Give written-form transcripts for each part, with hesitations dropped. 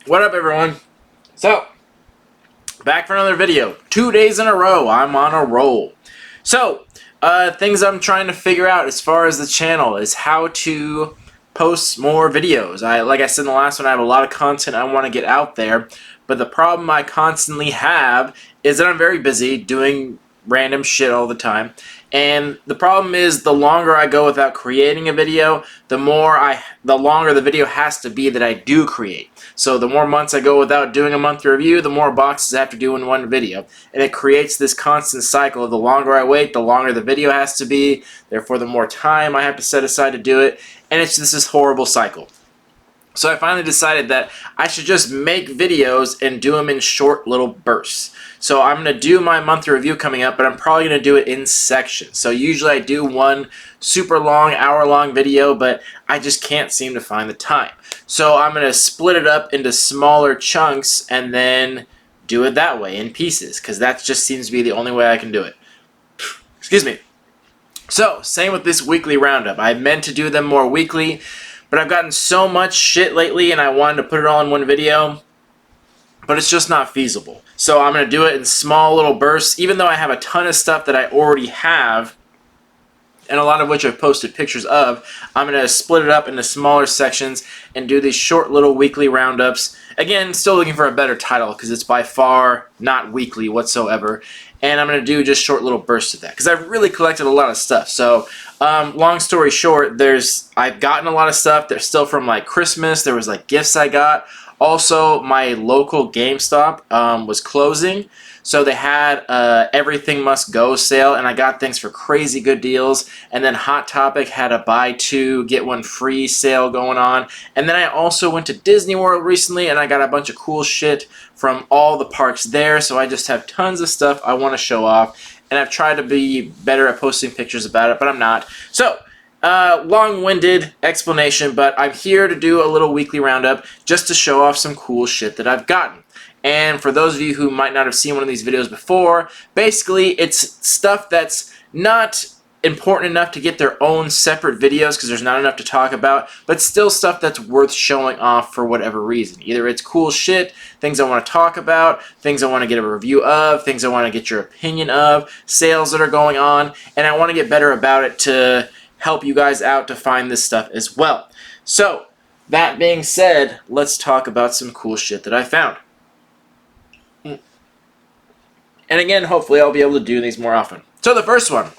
What up, everyone? So, back for another video. 2 days in a row, I'm on a roll. So, things I'm trying to figure out as far as the channel is how to post more videos. Like I said in the last one, I have a lot of content I want to get out there, but the problem I constantly have is that I'm very busy doing random shit all the time. And the problem is, the longer I go without creating a video, the longer the video has to be that I do create. So the more months I go without doing a monthly review, the more boxes I have to do in one video. And it creates this constant cycle of the longer I wait, the longer the video has to be, therefore the more time I have to set aside to do it, and it's just this horrible cycle. So I finally decided that I should just make videos and do them in short little bursts. So I'm going to do my monthly review coming up, but I'm probably going to do it in sections. So usually I do one super long, hour-long video, but I just can't seem to find the time. So I'm going to split it up into smaller chunks and then do it that way, in pieces, because that just seems to be the only way I can do it. Excuse me. So, same with this weekly roundup. I meant to do them more weekly, but I've gotten so much shit lately and I wanted to put it all in one video, but it's just not feasible. So I'm going to do it in small little bursts, even though I have a ton of stuff that I already have, and a lot of which I've posted pictures of. I'm going to split it up into smaller sections and do these short little weekly roundups. Again, still looking for a better title because it's by far not weekly whatsoever. And I'm going to do just short little bursts of that because I've really collected a lot of stuff. So, long story short, I've gotten a lot of stuff. They're still from like Christmas. There was like gifts I got. Also, my local GameStop was closing. So they had Everything Must Go sale, and I got things for crazy good deals. And then Hot Topic had a buy two, get one free sale going on. And then I also went to Disney World recently, and I got a bunch of cool shit from all the parks there. So I just have tons of stuff I want to show off. And I've tried to be better at posting pictures about it, but I'm not. So, long-winded explanation, but I'm here to do a little weekly roundup just to show off some cool shit that I've gotten. And for those of you who might not have seen one of these videos before, basically it's stuff that's not important enough to get their own separate videos because there's not enough to talk about, but still stuff that's worth showing off for whatever reason. Either it's cool shit, things I want to talk about, things I want to get a review of, things I want to get your opinion of, sales that are going on, and I want to get better about it to help you guys out to find this stuff as well. So, that being said, let's talk about some cool shit that I found. And again, hopefully I'll be able to do these more often. So the first one.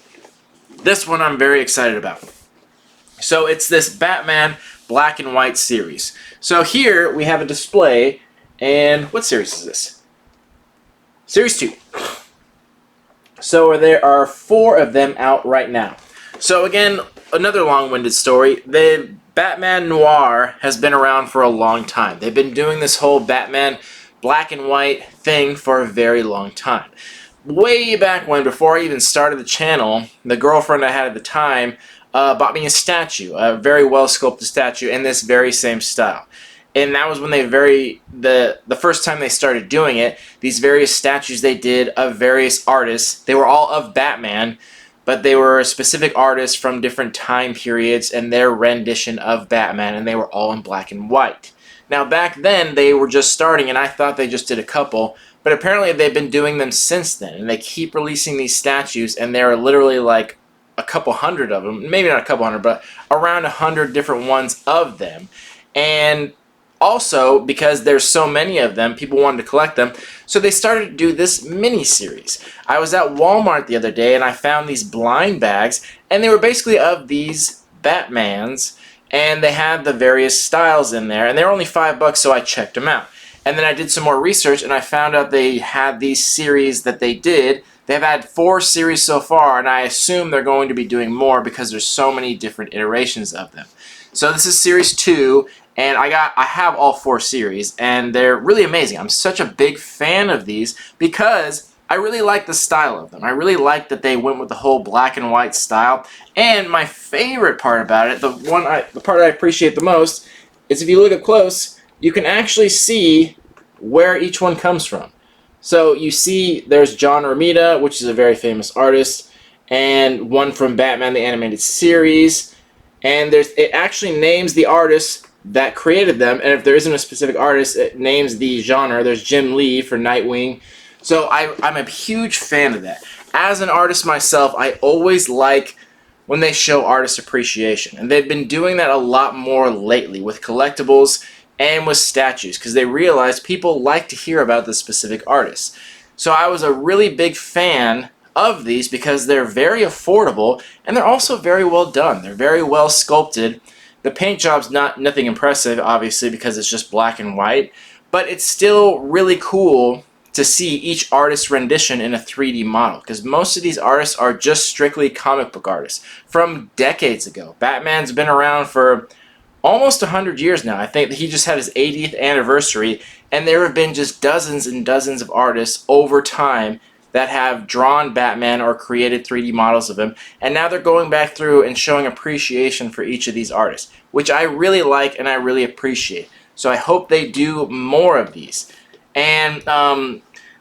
This one I'm very excited about. So it's this Batman black and white series. So here we have a display, and what series is this? Series 2. So there are 4 of them out right now. So again, another long-winded story. The Batman Noir has been around for a long time. They've been doing this whole Batman black and white thing for a very long time. Way back when, before I even started the channel, the girlfriend I had at the time bought me a statue, a very well sculpted statue in this very same style. And that was when the first time they started doing it, these various statues they did of various artists, they were all of Batman, but they were specific artists from different time periods and their rendition of Batman, and they were all in black and white. Now, back then, they were just starting, and I thought they just did a couple, but apparently they've been doing them since then, and they keep releasing these statues, and there are literally like a couple hundred of them, maybe not a couple hundred, but around 100 different ones of them. And also, because there's so many of them, people wanted to collect them, so they started to do this mini-series. I was at Walmart the other day, and I found these blind bags, and they were basically of these Batmans, and they had the various styles in there, and they were only $5, so I checked them out. And then I did some more research, and I found out they had these series that they did. They've had 4 series so far, and I assume they're going to be doing more because there's so many different iterations of them. So this is series 2, and I have all 4 series, and they're really amazing. I'm such a big fan of these because I really like the style of them. I really like that they went with the whole black and white style. And my favorite part about it, the part I appreciate the most, is if you look up close, you can actually see where each one comes from. So you see there's John Romita, which is a very famous artist, and one from Batman the Animated Series. And it actually names the artist that created them, and if there isn't a specific artist, it names the genre. There's Jim Lee for Nightwing. So I'm a huge fan of that. As an artist myself, I always like when they show artist appreciation, and they've been doing that a lot more lately with collectibles and with statues, because they realize people like to hear about the specific artists. So I was a really big fan of these because they're very affordable, and they're also very well done. They're very well sculpted. The paint job's nothing impressive, obviously, because it's just black and white, but it's still really cool to see each artist's rendition in a 3D model, because most of these artists are just strictly comic book artists from decades ago. Batman's been around for almost 100 years now. I think that he just had his 80th anniversary, and there have been just dozens and dozens of artists over time that have drawn Batman or created 3D models of him, and now they're going back through and showing appreciation for each of these artists, which I really like and I really appreciate. So I hope they do more of these. And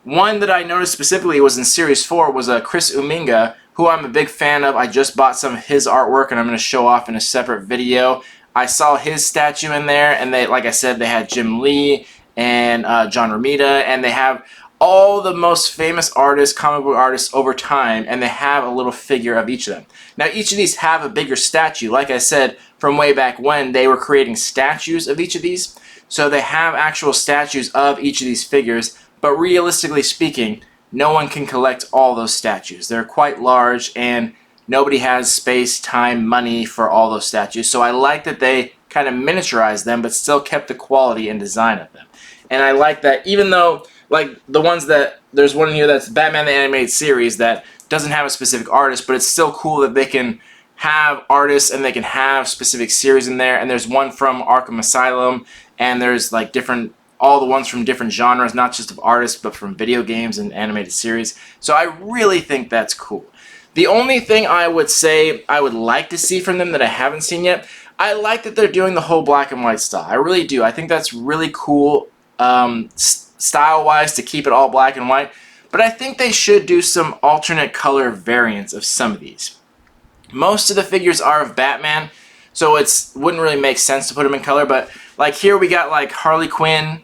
one that I noticed specifically was in Series 4 was Chris Uminga, who I'm a big fan of. I just bought some of his artwork, and I'm going to show off in a separate video. I saw his statue in there, and they, like I said, they had Jim Lee and John Romita, and they have all the most famous artists, comic book artists over time, and they have a little figure of each of them. Now, each of these have a bigger statue. Like I said, from way back when, they were creating statues of each of these. So they have actual statues of each of these figures, but realistically speaking, no one can collect all those statues. They're quite large, and nobody has space, time, money for all those statues. So I like that they kind of miniaturized them, but still kept the quality and design of them. And I like that, even though, like the ones that, there's one here that's Batman the Animated Series that doesn't have a specific artist, but it's still cool that they can have artists and they can have specific series in there. And there's one from Arkham Asylum, and there's like different, all the ones from different genres, not just of artists, but from video games and animated series. So I really think that's cool. The only thing I would say I would like to see from them that I haven't seen yet, I like that they're doing the whole black and white style. I really do. I think that's really cool style-wise to keep it all black and white. But I think they should do some alternate color variants of some of these. Most of the figures are of Batman, so it wouldn't really make sense to put them in color. But like here we got like Harley Quinn,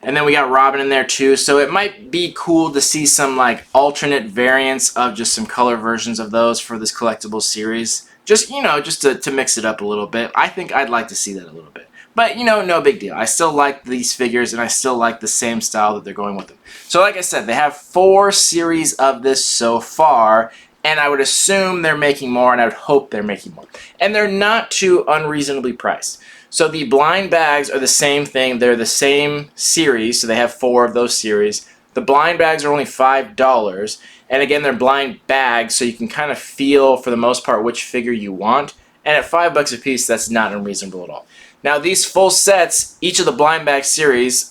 and then we got Robin in there too. So it might be cool to see some like alternate variants of just some color versions of those for this collectible series. Just, you know, just to mix it up a little bit. I think I'd like to see that a little bit. But, you know, no big deal. I still like these figures, and I still like the same style that they're going with them. So like I said, they have 4 series of this so far, and I would assume they're making more, and I would hope they're making more. And they're not too unreasonably priced. So the blind bags are the same thing. They're the same series, so they have 4 of those series. The blind bags are only $5, and again, they're blind bags, so you can kind of feel, for the most part, which figure you want. And at $5 a piece, that's not unreasonable at all. Now, these full sets, each of the blind bag series,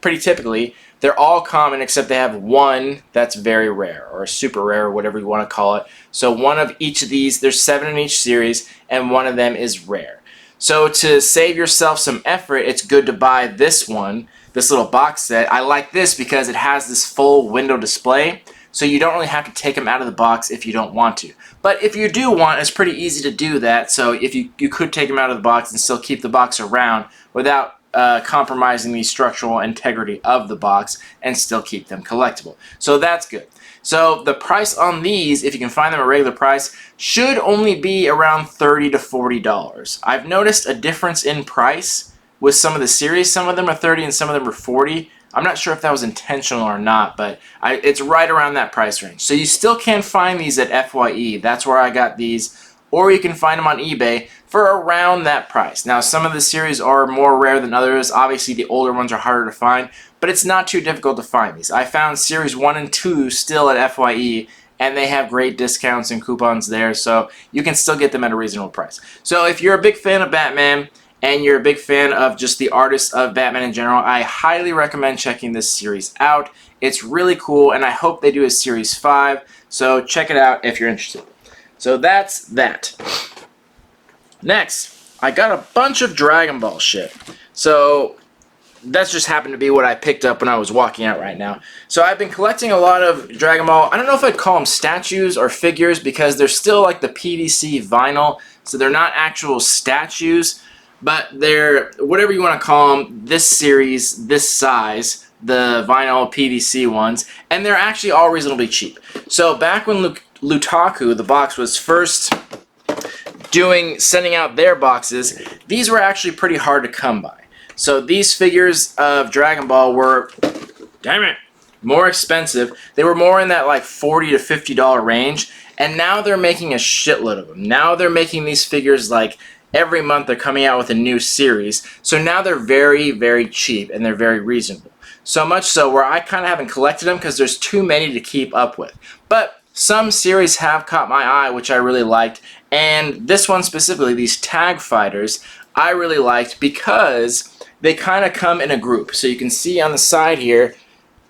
pretty typically, they're all common except they have one that's very rare, or super rare, or whatever you want to call it. So one of each of these, there's 7 in each series, and one of them is rare. So to save yourself some effort, it's good to buy this one, this little box set. I like this because it has this full window display, so you don't really have to take them out of the box if you don't want to. But if you do want, it's pretty easy to do that. So if you could take them out of the box and still keep the box around without compromising the structural integrity of the box and still keep them collectible. So that's good. So the price on these, if you can find them at regular price, should only be around $30 to $40. I've noticed a difference in price with some of the series. Some of them are $30 and some of them are $40. I'm not sure if that was intentional or not, but it's right around that price range. So you still can find these at FYE. That's where I got these. Or you can find them on eBay for around that price. Now, some of the series are more rare than others. Obviously, the older ones are harder to find, but it's not too difficult to find these. I found Series 1 and 2 still at FYE, and they have great discounts and coupons there, so you can still get them at a reasonable price. So if you're a big fan of Batman, and you're a big fan of just the artists of Batman in general, I highly recommend checking this series out. It's really cool, and I hope they do a Series 5, so check it out if you're interested. So that's that. Next, I got a bunch of Dragon Ball shit. So that's just happened to be what I picked up when I was walking out right now. So I've been collecting a lot of Dragon Ball. I don't know if I'd call them statues or figures because they're still like the PVC vinyl, so they're not actual statues. but they're, whatever you want to call them, this series, this size, the vinyl PVC ones, and they're actually all reasonably cheap. So back when Lutaku, the box, was first sending out their boxes, these were actually pretty hard to come by. So these figures of Dragon Ball were, damn it, more expensive. They were more in that like $40 to $50 range, and now they're making a shitload of them. Now they're making these figures like every month they're coming out with a new series. So now they're very, very cheap and they're very reasonable. So much so where I kind of haven't collected them because there's too many to keep up with. But some series have caught my eye, which I really liked, and this one specifically, these Tag Fighters, I really liked because they kind of come in a group. So you can see on the side here,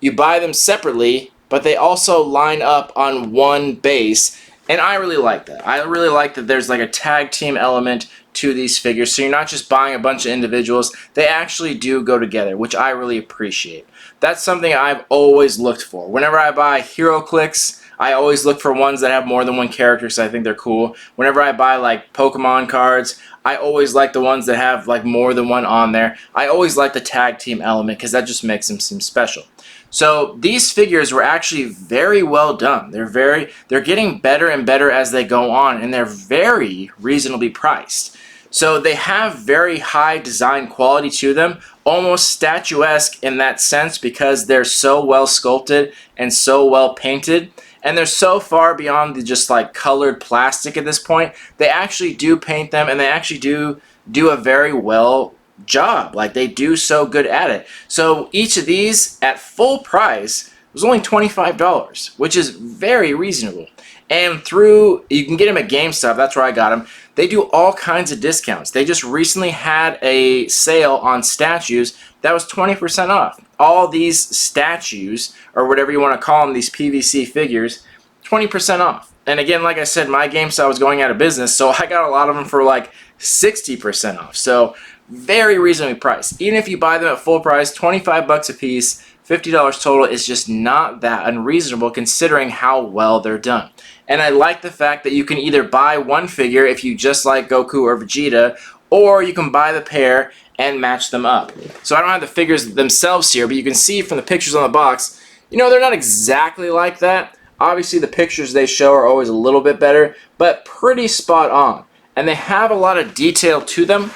you buy them separately, but they also line up on one base, and I really like that. I really like that there's like a tag team element to these figures, so you're not just buying a bunch of individuals. They actually do go together, which I really appreciate. That's something I've always looked for. Whenever I buy HeroClix, I always look for ones that have more than one character because I think they're cool. Whenever I buy like Pokemon cards, I always like the ones that have like more than one on there. I always like the tag team element because that just makes them seem special. So these figures were actually very well done. They're getting better and better as they go on, and they're very reasonably priced. So they have very high design quality to them, almost statuesque in that sense because they're so well sculpted and so well painted. And they're so far beyond the just like colored plastic at this point. They actually do paint them, and they actually do a very well job. Like, they do so good at it. So each of these at full price was only $25, which is very reasonable. And you can get them at GameStop, that's where I got them. They do all kinds of discounts. They just recently had a sale on statues that was 20% off. All these statues, or whatever you want to call them, these PVC figures, 20% off. And again, like I said, my GameStop was going out of business, so I got a lot of them for like 60% off. So very reasonably priced. Even if you buy them at full price, 25 bucks a piece, $50 total is just not that unreasonable considering how well they're done. And I like the fact that you can either buy one figure if you just like Goku or Vegeta, or you can buy the pair and match them up. So I don't have the figures themselves here, but you can see from the pictures on the box, you know, they're not exactly like that. Obviously the pictures they show are always a little bit better, but pretty spot on. And they have a lot of detail to them.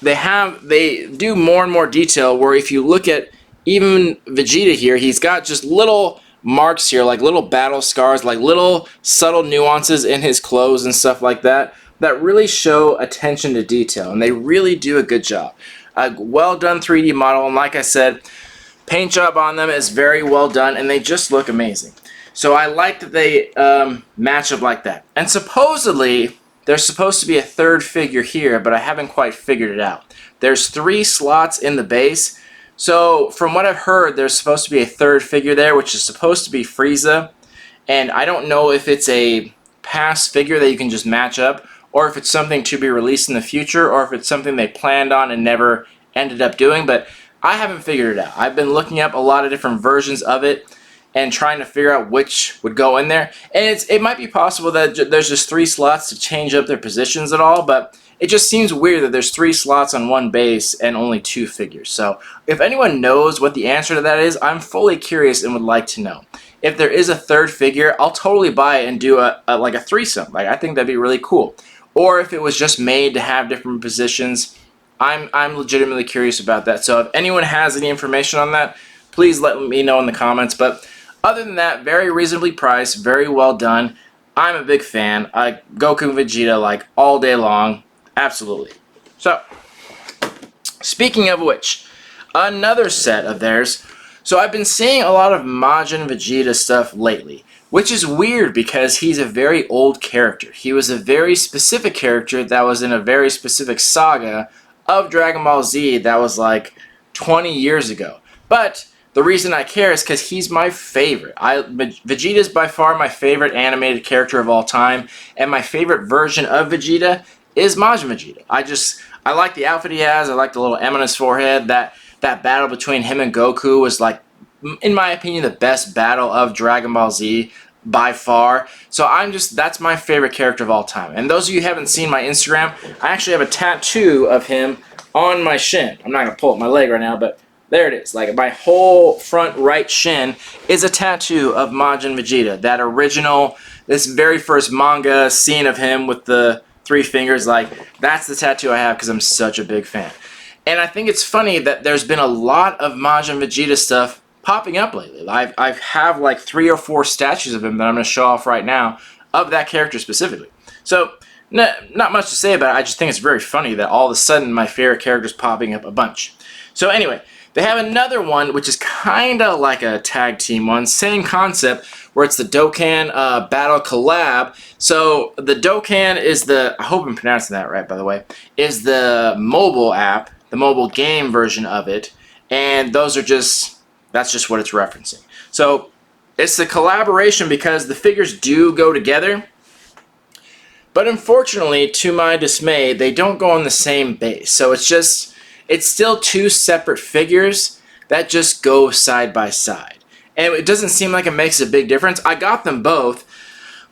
They do more and more detail where if you look at even Vegeta here, he's got just little marks here, like little battle scars, like little subtle nuances in his clothes and stuff like that, that really show attention to detail, and they really do a good job. A well done 3D model, and like I said, paint job on them is very well done, and they just look amazing. So I like that they match up like that. And supposedly, there's supposed to be a third figure here, but I haven't quite figured it out. There's 3 slots in the base. So from what I've heard, there's supposed to be a third figure there, which is supposed to be Frieza. And I don't know if it's a past figure that you can just match up, or if it's something to be released in the future, or if it's something they planned on and never ended up doing. But I haven't figured it out. I've been looking up a lot of different versions of it and trying to figure out which would go in there. And it might be possible that there's just 3 slots to change up their positions at all, but it just seems weird that there's 3 slots on one base and only 2 figures. So if anyone knows what the answer to that is, I'm fully curious and would like to know. If there is a third figure, I'll totally buy it and do like a threesome. Like, I think that'd be really cool. Or if it was just made to have different positions, I'm legitimately curious about that. So if anyone has any information on that, please let me know in the comments. But other than that, very reasonably priced, very well done. I'm a big fan. Goku and Vegeta, like, all day long. Absolutely. So, speaking of which, another set of theirs. So I've been seeing a lot of Majin Vegeta stuff lately, which is weird because he's a very old character. He was a very specific character that was in a very specific saga of Dragon Ball Z that was like 20 years ago. But the reason I care is because he's my favorite. Vegeta is by far my favorite animated character of all time, and my favorite version of Vegeta is Majin Vegeta. I like the outfit he has. I like the little M on his forehead. That battle between him and Goku was, like, in my opinion, the best battle of Dragon Ball Z. by far. So that's my favorite character of all time. And those of you who haven't seen my Instagram, I actually have a tattoo of him on my shin. I'm not going to pull up my leg right now, but there it is. Like, my whole front right shin is a tattoo of Majin Vegeta. That original, this very first manga scene of him with the 3 fingers, like, that's the tattoo I have because I'm such a big fan. And I think it's funny that there's been a lot of Majin Vegeta stuff popping up lately. I have like 3 or 4 statues of him that I'm going to show off right now of that character specifically. So, not much to say about it. I just think it's very funny that all of a sudden my favorite character's popping up a bunch. So anyway, they have another one which is kind of like a tag team one. Same concept, where it's the Dokkan Battle collab. So the Dokkan is the, I hope I'm pronouncing that right by the way, is the mobile app, the mobile game version of it. And those are just, that's just what it's referencing. So it's the collaboration because the figures do go together. But unfortunately, to my dismay, they don't go on the same base. So it's still 2 separate figures that just go side by side. And it doesn't seem like it makes a big difference. I got them both.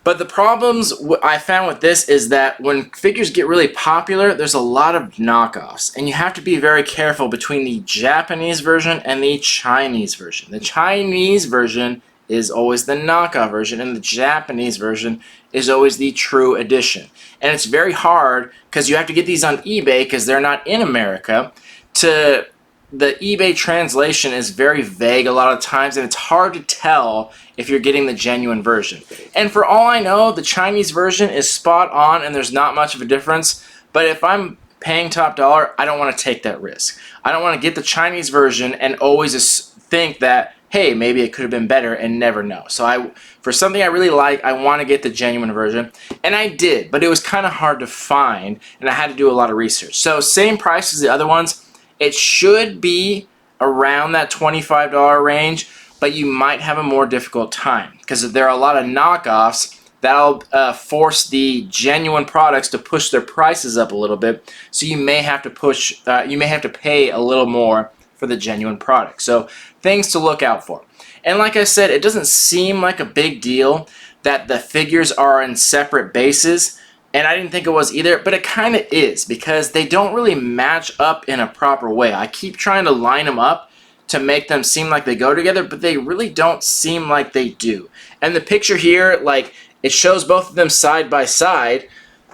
But the problems I found with this is that when figures get really popular, there's a lot of knockoffs. And you have to be very careful between the Japanese version and the Chinese version. The Chinese version is always the knockoff version, and the Japanese version is always the true edition. And it's very hard because you have to get these on eBay because they're not in America. The eBay translation is very vague a lot of times, and it's hard to tell if you're getting the genuine version. And for all I know, the Chinese version is spot on and there's not much of a difference. But if I'm paying top dollar, I don't want to take that risk. I don't want to get the Chinese version and always think that, hey, maybe it could have been better and never know. So for something I really like, I want to get the genuine version. And I did, but it was kind of hard to find, and I had to do a lot of research. So same price as the other ones. It should be around that $25 range, but you might have a more difficult time because there are a lot of knockoffs that'll force the genuine products to push their prices up a little bit. So you may have to pay a little more for the genuine product. So things to look out for. And like I said, it doesn't seem like a big deal that the figures are in separate bases, and I didn't think it was either, but it kind of is because they don't really match up in a proper way. I keep trying to line them up to make them seem like they go together, but they really don't seem like they do. And the picture here, like, it shows both of them side by side,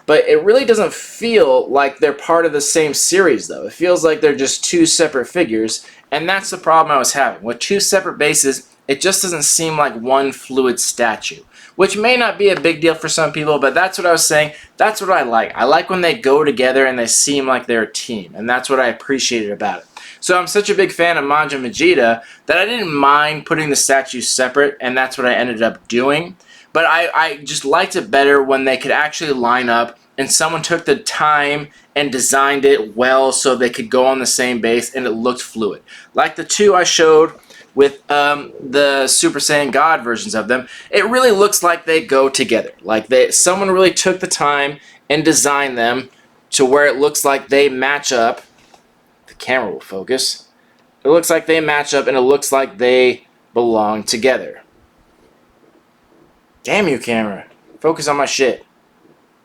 but it really doesn't feel like they're part of the same series, though. It feels like they're just 2 separate figures, and that's the problem I was having. With 2 separate bases, it just doesn't seem like one fluid statue, which may not be a big deal for some people, but that's what I was saying. That's what I like. I like when they go together and they seem like they're a team, and that's what I appreciated about it. So I'm such a big fan of Majin Vegeta that I didn't mind putting the statues separate, and that's what I ended up doing. But I just liked it better when they could actually line up and someone took the time and designed it well so they could go on the same base and it looked fluid. Like the 2 I showed with the Super Saiyan God versions of them, it really looks like they go together. Like someone really took the time and designed them to where it looks like they match up. The camera will focus. It looks like they match up and it looks like they belong together. Damn you, camera. Focus on my shit.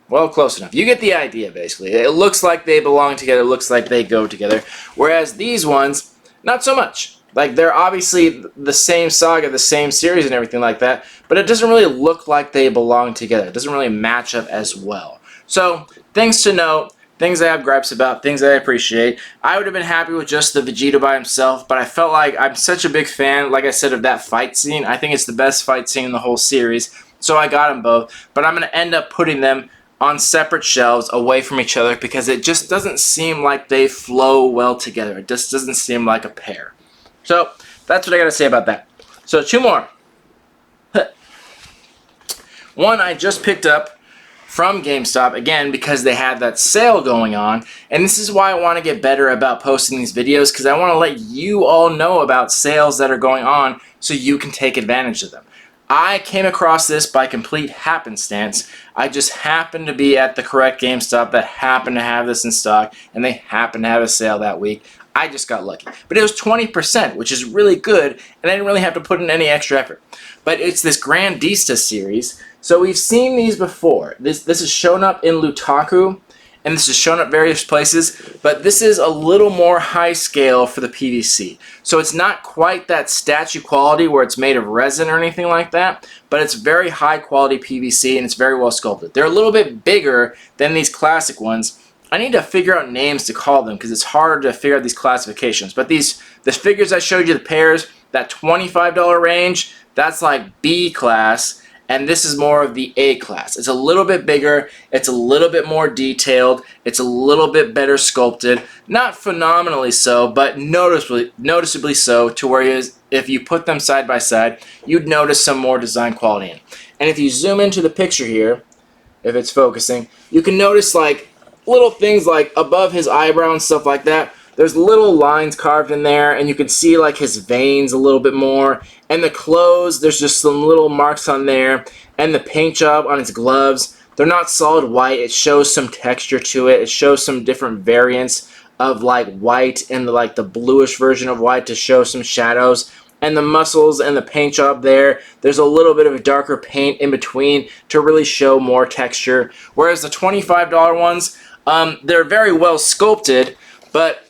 Well, close enough. You get the idea, basically. It looks like they belong together. It looks like they go together. Whereas these ones, not so much. Like, they're obviously the same saga, the same series and everything like that, but it doesn't really look like they belong together. It doesn't really match up as well. So, things to note, things I have gripes about, things I appreciate. I would have been happy with just the Vegeta by himself, but I felt like I'm such a big fan, like I said, of that fight scene. I think it's the best fight scene in the whole series, so I got them both. But I'm going to end up putting them on separate shelves away from each other because it just doesn't seem like they flow well together. It just doesn't seem like a pair. So, that's what I got to say about that. So, 2 more. One I just picked up from GameStop, again, because they had that sale going on. And this is why I want to get better about posting these videos, because I want to let you all know about sales that are going on so you can take advantage of them. I came across this by complete happenstance. I just happened to be at the correct GameStop that happened to have this in stock, and they happened to have a sale that week. I just got lucky. But it was 20%, which is really good, and I didn't really have to put in any extra effort. But it's this Grandista series. So we've seen these before. This has shown up in Lutaku, and this has shown up various places, but this is a little more high scale for the PVC. So it's not quite that statue quality where it's made of resin or anything like that, but it's very high quality PVC and it's very well sculpted. They're a little bit bigger than these classic ones. I need to figure out names to call them because it's hard to figure out these classifications. But the figures I showed you, the pairs, that $25 range, that's like B class. And this is more of the A class. It's a little bit bigger, it's a little bit more detailed, it's a little bit better sculpted. Not phenomenally so, but noticeably so, to where if you put them side by side, you'd notice some more design quality in. And if you zoom into the picture here, if it's focusing, you can notice like little things like above his eyebrow and stuff like that. There's little lines carved in there, and you can see like his veins a little bit more. And the clothes, there's just some little marks on there. And the paint job on his gloves, they're not solid white. It shows some texture to it. It shows some different variants of like white and like the bluish version of white to show some shadows. And the muscles and the paint job there's a little bit of a darker paint in between to really show more texture. Whereas the $25 ones, they're very well sculpted, but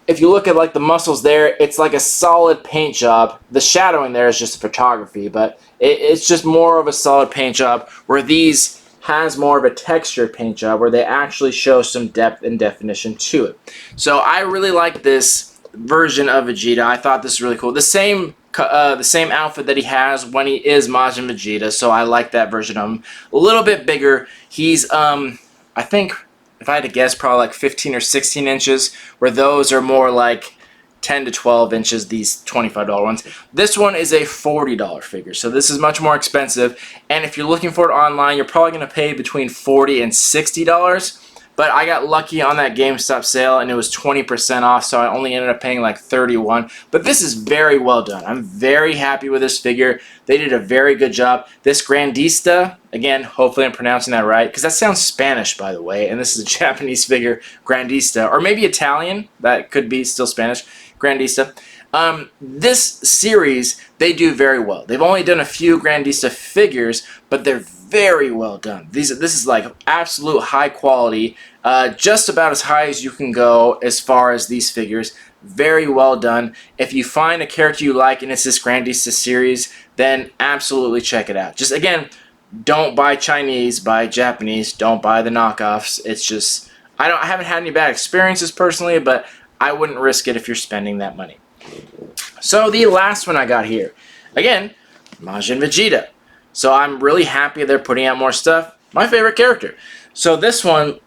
if you look at like the muscles there, it's like a solid paint job. The shadowing there is just photography, but it's just more of a solid paint job, where these has more of a textured paint job where they actually show some depth and definition to it. So I really like this version of Vegeta. I thought this was really cool. The same outfit that he has when he is Majin Vegeta, so I like that version of him. A little bit bigger. He's I think, if I had to guess, probably like 15 or 16 inches, where those are more like 10 to 12 inches, these $25 ones. This one is a $40 figure, so this is much more expensive, and if you're looking for it online, you're probably going to pay between $40 and $60, but I got lucky on that GameStop sale, and it was 20% off, so I only ended up paying like $31, but this is very well done. I'm very happy with this figure. They did a very good job. This Grandista, again, hopefully I'm pronouncing that right, because that sounds Spanish, by the way, and this is a Japanese figure, Grandista, or maybe Italian. That could be still Spanish, Grandista. This series, they do very well. They've only done a few Grandista figures, but they're very well done. This is like absolute high quality, just about as high as you can go as far as these figures. Very well done. If you find a character you like and it's this Grandista series, then absolutely check it out. Just again, don't buy Chinese, buy Japanese. Don't buy the knockoffs. It's just, I haven't had any bad experiences personally, but I wouldn't risk it if you're spending that money. So the last one I got here, again, Majin Vegeta. So I'm really happy they're putting out more stuff. My favorite character. So this one,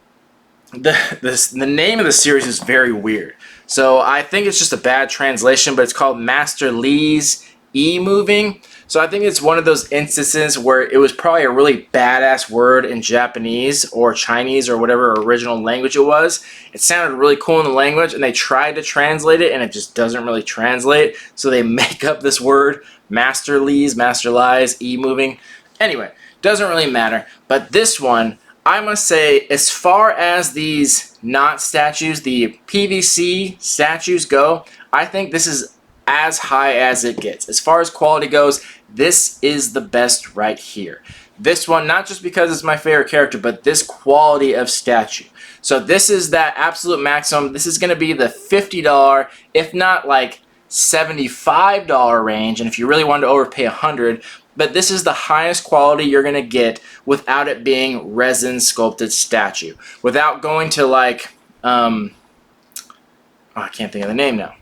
the name of the series is very weird. So I think it's just a bad translation, but it's called Master Lee's E-Moving. So I think it's one of those instances where it was probably a really badass word in Japanese or Chinese or whatever original language it was. It sounded really cool in the language, and they tried to translate it, and it just doesn't really translate. So they make up this word, Master Lee's, Master Lies, E-Moving. Anyway, doesn't really matter. But this one, I must say, as far as these not statues, the PVC statues go, I think this is as high as it gets. As far as quality goes, this is the best right here. This one, not just because it's my favorite character, but this quality of statue. So this is that absolute maximum. This is going to be the $50, if not like $75 range, and if you really wanted to overpay $100, but this is the highest quality you're going to get without it being resin sculpted statue. Without going to like, I can't think of the name now.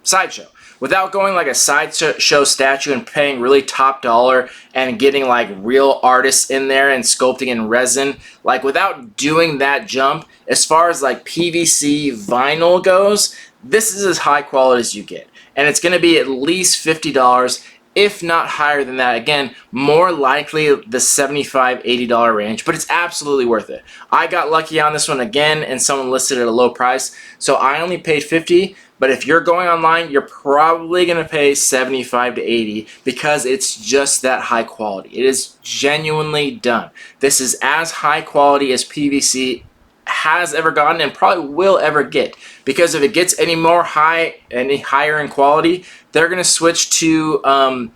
Sideshow. Without going like a sideshow statue and paying really top dollar and getting like real artists in there and sculpting in resin, like without doing that jump, as far as like PVC vinyl goes, this is as high quality as you get. And it's going to be at least $50, if not higher than that. Again, more likely the $75, $80 range, but it's absolutely worth it. I got lucky on this one again, and someone listed it at a low price, so I only paid $50. But if you're going online, you're probably going to pay $75 to $80 because it's just that high quality. It is genuinely done. This is as high quality as PVC has ever gotten and probably will ever get. Because if it gets any higher in quality, they're going to switch to oh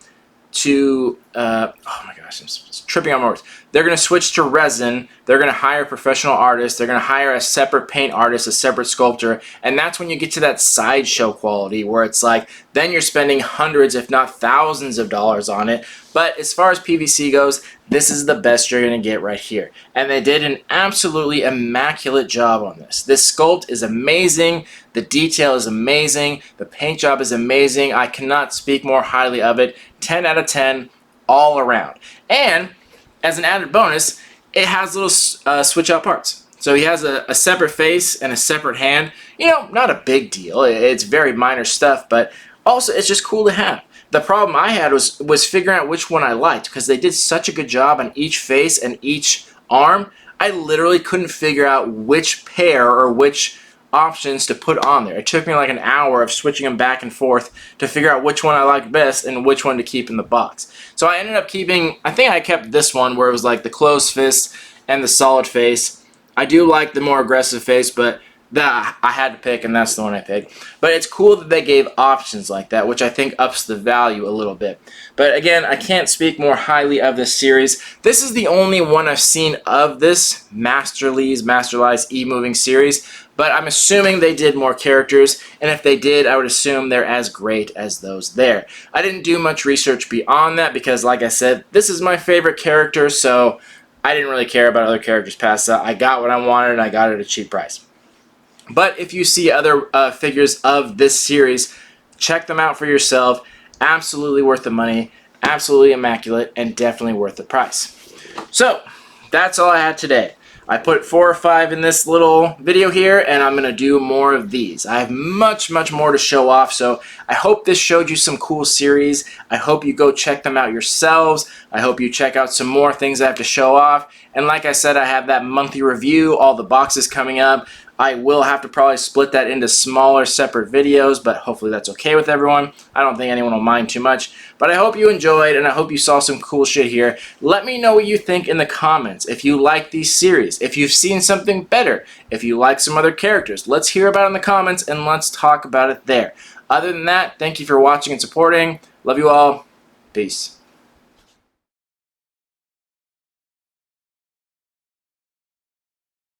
my gosh, I'm tripping on my words. They're going to switch to resin. They're going to hire professional artists. They're going to hire a separate paint artist, a separate sculptor, and that's when you get to that sideshow quality where it's like, then you're spending hundreds, if not thousands of dollars on it. But as far as PVC goes, this is the best you're going to get right here. And they did an absolutely immaculate job on this. This sculpt is amazing. The detail is amazing. The paint job is amazing. I cannot speak more highly of it. 10 out of 10 all around. And as an added bonus, it has little switch out parts. So he has a separate face and a separate hand. You know, not a big deal. It's very minor stuff, but also it's just cool to have. The problem I had was figuring out which one I liked, because they did such a good job on each face and each arm. I literally couldn't figure out which pair or which options to put on there. It took me like an hour of switching them back and forth to figure out which one I liked best and which one to keep in the box. So I ended up keeping, I think I kept this one where it was like the closed fist and the solid face. I do like the more aggressive face, but I had to pick, and that's the one I picked. But it's cool that they gave options like that, which I think ups the value a little bit. But again, I can't speak more highly of this series. This is the only one I've seen of this Masterlies E-Moving series, but I'm assuming they did more characters, and if they did, I would assume they're as great as those there. I didn't do much research beyond that because, like I said, this is my favorite character, so I didn't really care about other characters past that. I got what I wanted, and I got it at a cheap price. But if you see other figures of this series, check them out for yourself. Absolutely worth the money, absolutely immaculate, and definitely worth the price. So, that's all I had today. I put 4 or 5 in this little video here, and I'm going to do more of these. I have much more to show off, so I hope this showed you some cool series. I hope you go check them out yourselves. I hope you check out some more things I have to show off. And like I said, I have that monthly review, all the boxes coming up. I will have to probably split that into smaller separate videos, but hopefully that's okay with everyone. I don't think anyone will mind too much. But I hope you enjoyed, and I hope you saw some cool shit here. Let me know what you think in the comments. If you like these series, if you've seen something better, if you like some other characters, let's hear about it in the comments, and let's talk about it there. Other than that, thank you for watching and supporting. Love you all. Peace.